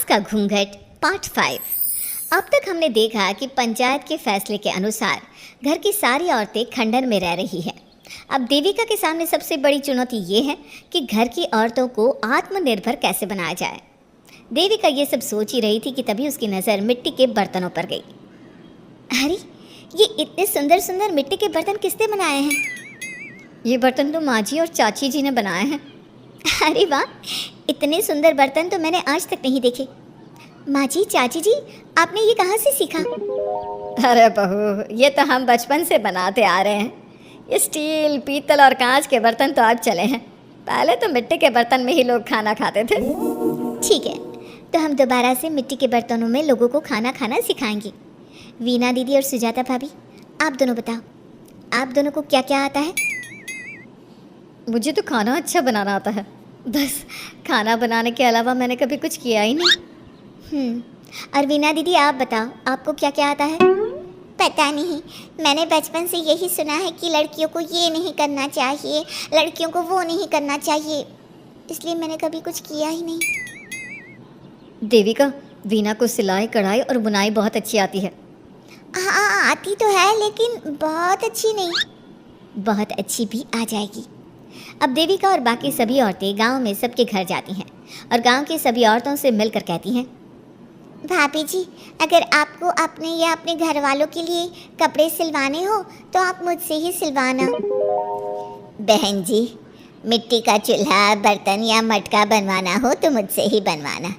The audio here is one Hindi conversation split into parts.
सास का घूंघट पार्ट 5। अब तक हमने देखा कि पंचायत के फैसले के अनुसार घर की सारी औरतें खंडहर में रह रही हैं। अब देविका के सामने सबसे बड़ी चुनौती ये है कि घर की औरतों को आत्मनिर्भर कैसे बनाया जाए। देविका ये सब सोच ही रही थी कि तभी उसकी नज़र मिट्टी के बर्तनों पर गई। अरे, ये इतने सुंदर सुंदर मिट्टी के बर्तन किसने बनाए हैं? ये बर्तन तो माँ जी और चाची जी ने बनाए हैं। अरे वाह, इतने सुंदर बर्तन तो मैंने आज तक नहीं देखे। माँ जी, चाची जी, आपने ये कहाँ से सीखा? अरे बहू, ये तो हम बचपन से बनाते आ रहे हैं। ये स्टील, पीतल और कांच के बर्तन तो अब चले हैं। पहले तो मिट्टी के बर्तन में ही लोग खाना खाते थे। ठीक है, तो हम दोबारा से मिट्टी के बर्तनों में लोगों को खाना खाना सिखाएंगे। वीना दीदी और सुजाता भाभी, आप दोनों बताओ, आप दोनों को क्या क्या आता है? मुझे तो खाना अच्छा बनाना आता है, बस खाना बनाने के अलावा मैंने कभी कुछ किया ही नहीं। और वीना दीदी, आप बताओ, आपको क्या क्या आता है? पता नहीं, मैंने बचपन से यही सुना है कि लड़कियों को ये नहीं करना चाहिए, लड़कियों को वो नहीं करना चाहिए, इसलिए मैंने कभी कुछ किया ही नहीं। देविका, वीना को सिलाई, कढ़ाई और बुनाई बहुत अच्छी आती है। हाँ, आती तो है, लेकिन बहुत अच्छी नहीं। बहुत अच्छी भी आ जाएगी। अब देविका और बाकी सभी औरतें गांव में सबके घर जाती हैं और गांव की सभी औरतों से मिलकर कहती हैं, भाभी जी, अगर आपको अपने या अपने घर वालों के लिए कपड़े सिलवाने हो तो आप मुझसे ही सिलवाना। बहन जी, मिट्टी का चूल्हा, बर्तन या मटका बनवाना हो तो मुझसे ही बनवाना।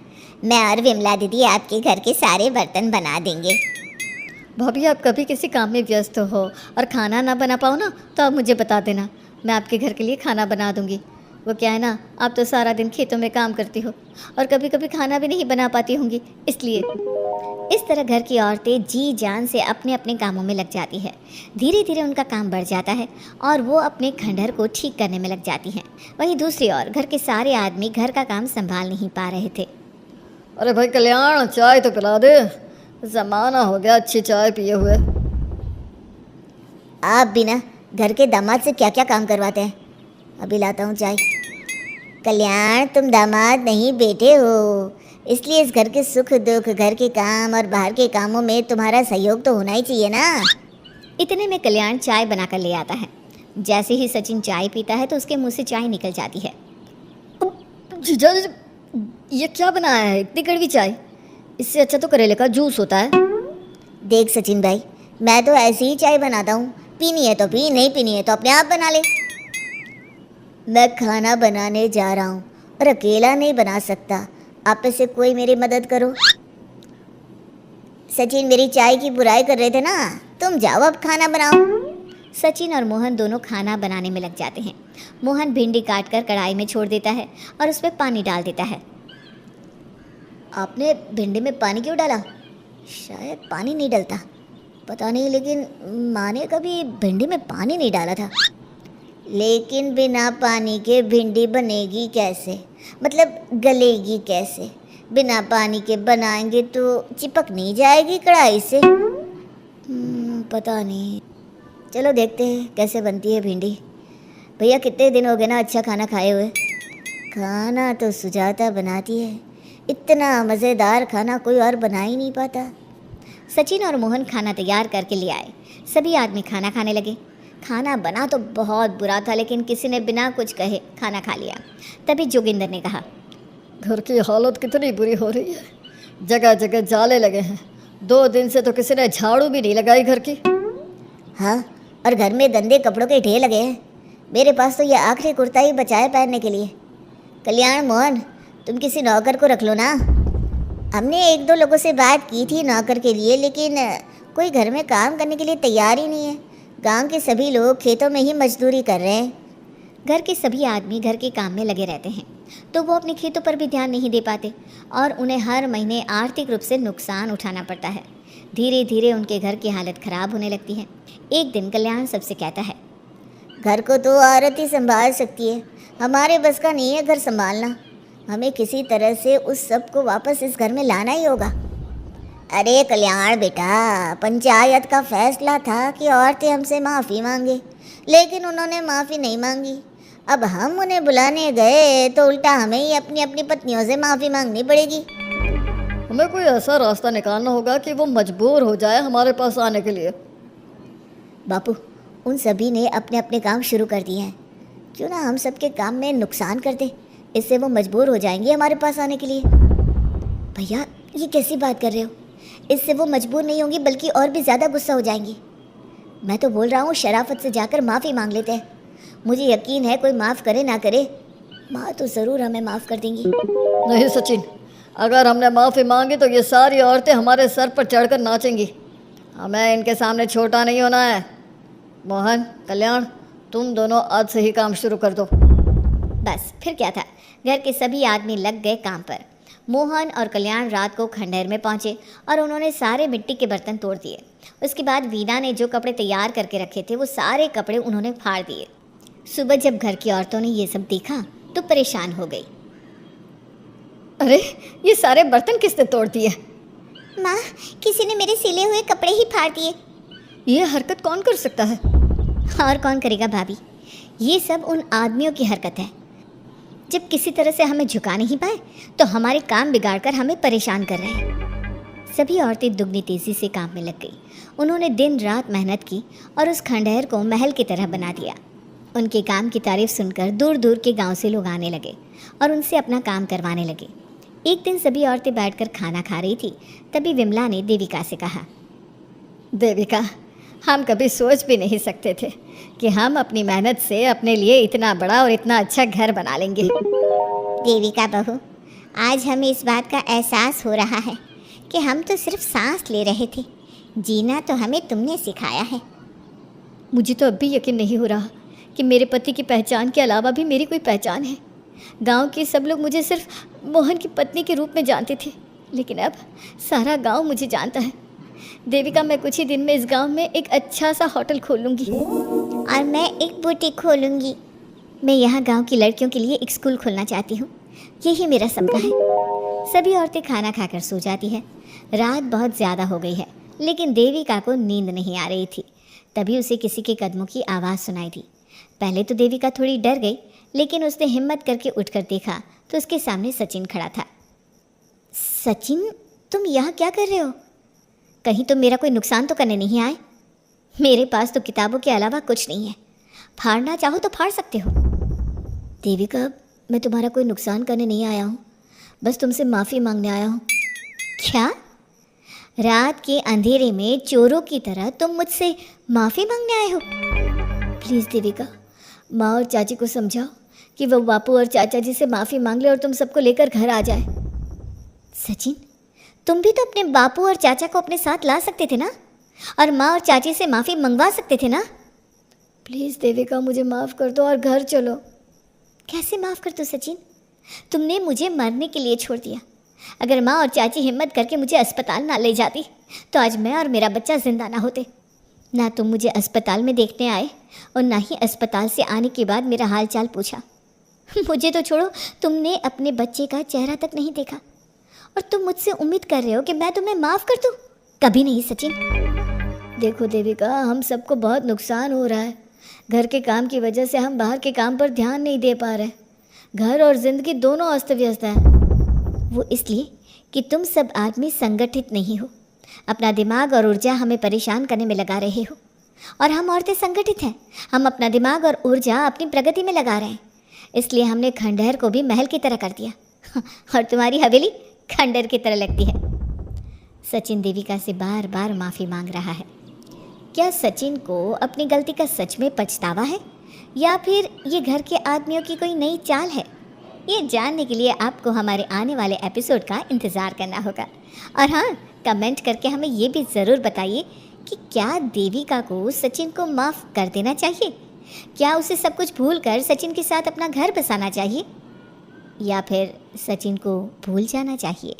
मैं और विमला दीदी आपके घर के सारे बर्तन बना देंगे। भाभी, आप कभी किसी काम में व्यस्त हो और खाना ना बना पाओ ना, तो आप मुझे बता देना, मैं आपके घर के लिए खाना बना दूंगी। वो क्या है ना, आप तो सारा दिन खेतों में काम करती हो और कभी कभी खाना भी नहीं बना पाती होंगी, इसलिए। इस तरह घर की औरतें जी जान से अपने अपने कामों में लग जाती है। धीरे धीरे उनका काम बढ़ जाता है और वो अपने खंडहर को ठीक करने में लग जाती हैं। वहीं दूसरी ओर घर के सारे आदमी घर का काम संभाल नहीं पा रहे थे। अरे भाई कल्याण, चाय तो पिला दे, ज़माना हो गया अच्छी चाय पिए हुए। आप बिना घर के दामाद से क्या क्या काम करवाते हैं? अभी लाता हूँ चाय। कल्याण, तुम दामाद नहीं बेटे हो, इसलिए इस घर के सुख दुख, घर के काम और बाहर के कामों में तुम्हारा सहयोग तो होना ही चाहिए ना। इतने में कल्याण चाय बनाकर ले आता है। जैसे ही सचिन चाय पीता है तो उसके मुंह से चाय निकल जाती है। जीजा, ये क्या बनाया है, इतनी कड़वी चाय? इससे अच्छा तो करेले का जूस होता है। देख सचिन भाई, मैं तो ऐसी ही चाय बनाता हूँ, पीनी है तो पी, नहीं पीनी है तो अपने आप बना ले। मैं खाना बनाने जा रहा हूँ और अकेला नहीं बना सकता, आप में से कोई मेरी मदद करो। सचिन मेरी चाय की बुराई कर रहे थे ना, तुम जाओ अब खाना बनाओ। सचिन और मोहन दोनों खाना बनाने में लग जाते हैं। मोहन भिंडी काट कर कढ़ाई में छोड़ देता है और उसमें पानी डाल देता है। आपने भिंडी में पानी क्यों डाला? शायद पानी नहीं डलता, पता नहीं, लेकिन माँ ने कभी भिंडी में पानी नहीं डाला था। लेकिन बिना पानी के भिंडी बनेगी कैसे, मतलब गलेगी कैसे? बिना पानी के बनाएंगे तो चिपक नहीं जाएगी कढ़ाई से? पता नहीं, चलो देखते हैं कैसे बनती है भिंडी। भैया, कितने दिन हो गए ना अच्छा खाना खाए हुए। खाना तो सुजाता बनाती है, इतना मज़ेदार खाना कोई और बना ही नहीं पाता। सचिन और मोहन खाना तैयार करके ले आए। सभी आदमी खाना खाने लगे। खाना बना तो बहुत बुरा था, लेकिन किसी ने बिना कुछ कहे खाना खा लिया। तभी जोगिंदर ने कहा, घर की हालत कितनी बुरी हो रही है, जगह जगह जाले लगे हैं, 2 दिन से तो किसी ने झाड़ू भी नहीं लगाई घर की। हाँ, और घर में गंदे कपड़ों के ढेर लगे हैं। मेरे पास तो ये आखिरी कुर्ता ही बचा है पहनने के लिए। कल्याण, मोहन, तुम किसी नौकर को रख लो ना। हमने 1-2 लोगों से बात की थी नौकर के लिए, लेकिन कोई घर में काम करने के लिए तैयार ही नहीं है। गांव के सभी लोग खेतों में ही मजदूरी कर रहे हैं। घर के सभी आदमी घर के काम में लगे रहते हैं, तो वो अपने खेतों पर भी ध्यान नहीं दे पाते और उन्हें हर महीने आर्थिक रूप से नुकसान उठाना पड़ता है। धीरे धीरे उनके घर की हालत ख़राब होने लगती है। एक दिन कल्याण सबसे कहता है, घर को तो औरत ही संभाल सकती है, हमारे बस का नहीं है घर संभालना। हमें किसी तरह से उस सब को वापस इस घर में लाना ही होगा। अरे कल्याण बेटा, पंचायत का फैसला था कि औरतें हमसे माफ़ी मांगे, लेकिन उन्होंने माफ़ी नहीं मांगी। अब हम उन्हें बुलाने गए तो उल्टा हमें ही अपनी अपनी पत्नियों से माफ़ी मांगनी पड़ेगी। हमें कोई ऐसा रास्ता निकालना होगा कि वो मजबूर हो जाए हमारे पास आने के लिए। बापू, उन सभी ने अपने अपने काम शुरू कर दिए हैं, क्यों ना हम सबके काम में नुकसान कर दे, इससे वो मजबूर हो जाएंगे हमारे पास आने के लिए। भैया, ये कैसी बात कर रहे हो? इससे वो मजबूर नहीं होंगी बल्कि और भी ज़्यादा गुस्सा हो जाएंगी। मैं तो बोल रहा हूँ शराफत से जाकर माफ़ी मांग लेते हैं। मुझे यकीन है कोई माफ़ करे ना करे, माँ तो ज़रूर हमें माफ़ कर देंगी। नहीं सचिन, अगर हमने माफ़ी मांगी तो ये सारी औरतें हमारे सर पर चढ़कर नाचेंगी। हमें इनके सामने छोटा नहीं होना है। मोहन, कल्याण, तुम दोनों आज से ही काम शुरू कर दो। बस फिर क्या था, घर के सभी आदमी लग गए काम पर। मोहन और कल्याण रात को खंडहर में पहुंचे और उन्होंने सारे मिट्टी के बर्तन तोड़ दिए। उसके बाद वीना ने जो कपड़े तैयार करके रखे थे वो सारे कपड़े उन्होंने फाड़ दिए। सुबह जब घर की औरतों ने ये सब देखा तो परेशान हो गई। अरे, ये सारे बर्तन किसने तोड़ दिए? माँ, किसी ने मेरे सिले हुए कपड़े ही फाड़ दिए। ये हरकत कौन कर सकता है? और कौन करेगा भाभी, ये सब उन आदमियों की हरकत है। जब किसी तरह से हमें झुका नहीं पाए तो हमारे काम बिगाड़कर हमें परेशान कर रहे हैं। सभी औरतें दुगनी तेज़ी से काम में लग गई। उन्होंने दिन रात मेहनत की और उस खंडहर को महल की तरह बना दिया। उनके काम की तारीफ सुनकर दूर दूर के गांव से लोग आने लगे और उनसे अपना काम करवाने लगे। एक दिन सभी औरतें बैठकर खाना खा रही थी, तभी विमला ने देविका से कहा, देविका, हम कभी सोच भी नहीं सकते थे कि हम अपनी मेहनत से अपने लिए इतना बड़ा और इतना अच्छा घर बना लेंगे। देविका बहू, आज हमें इस बात का एहसास हो रहा है कि हम तो सिर्फ सांस ले रहे थे, जीना तो हमें तुमने सिखाया है। मुझे तो अब भी यकीन नहीं हो रहा कि मेरे पति की पहचान के अलावा भी मेरी कोई पहचान है। गांव के सब लोग मुझे सिर्फ मोहन की पत्नी के रूप में जानते थे, लेकिन अब सारा गांव मुझे जानता है। देविका, मैं कुछ ही दिन में इस गांव में एक अच्छा सा होटल खोलूंगी और मैं एक बुटीक खोलूंगी। मैं यहाँ गांव की लड़कियों के लिए एक स्कूल खोलना चाहती हूँ, यही मेरा सपना है। सभी औरतें खाना खाकर सो जाती है। रात बहुत ज़्यादा हो गई है, लेकिन देविका को नींद नहीं आ रही थी। तभी उसे किसी के कदमों की आवाज़ सुनाई दी। पहले तो देविका थोड़ी डर गई, लेकिन उसने हिम्मत करके उठकर देखा तो उसके सामने सचिन खड़ा था। सचिन, तुम यहाँ क्या कर रहे हो? कहीं तुम मेरा कोई नुकसान तो करने नहीं आए? मेरे पास तो किताबों के अलावा कुछ नहीं है, फाड़ना चाहो तो फाड़ सकते हो। देविका, मैं तुम्हारा कोई नुकसान करने नहीं आया हूँ, बस तुमसे माफ़ी मांगने आया हूँ। क्या? रात के अंधेरे में चोरों की तरह तुम मुझसे माफ़ी मांगने आए हो? प्लीज़ देविका, माँ और चाची को समझाओ कि वो बापू और चाचा जी से माफ़ी मांग ले और तुम सबको लेकर घर आ जाए। सचिन, तुम भी तो अपने बापू और चाचा को अपने साथ ला सकते थे ना, और माँ और चाची से माफ़ी मंगवा सकते थे ना। प्लीज़ देविका, मुझे माफ़ कर दो और घर चलो। कैसे माफ़ कर दो सचिन? तुमने मुझे मरने के लिए छोड़ दिया। अगर माँ और चाची हिम्मत करके मुझे अस्पताल ना ले जाती तो आज मैं और मेरा बच्चा जिंदा ना होते। ना तुम मुझे अस्पताल में देखने आए और ना ही अस्पताल से आने के बाद मेरा हाल चाल पूछा। मुझे तो छोड़ो, तुमने अपने बच्चे का चेहरा तक नहीं देखा और तुम मुझसे उम्मीद कर रहे हो कि मैं तुम्हें माफ़ कर दूँ? कभी नहीं सचिन। देखो देविका, हम सबको बहुत नुकसान हो रहा है। घर के काम की वजह से हम बाहर के काम पर ध्यान नहीं दे पा रहे। घर और ज़िंदगी दोनों अस्त व्यस्त है। वो इसलिए कि तुम सब आदमी संगठित नहीं हो, अपना दिमाग और ऊर्जा हमें परेशान करने में लगा रहे हो। और हम औरतें संगठित हैं, हम अपना दिमाग और ऊर्जा अपनी प्रगति में लगा रहे हैं। इसलिए हमने खंडहर को भी महल की तरह कर दिया और तुम्हारी हवेली खंडहर की तरह लगती है। सचिन देविका से बार बार माफ़ी मांग रहा है। क्या सचिन को अपनी गलती का सच में पछतावा है या फिर ये घर के आदमियों की कोई नई चाल है? ये जानने के लिए आपको हमारे आने वाले एपिसोड का इंतज़ार करना होगा। और हाँ, कमेंट करके हमें ये भी ज़रूर बताइए कि क्या देविका को सचिन को माफ़ कर देना चाहिए? क्या उसे सब कुछ भूल कर सचिन के साथ अपना घर बसाना चाहिए या फिर सचिन को भूल जाना चाहिए?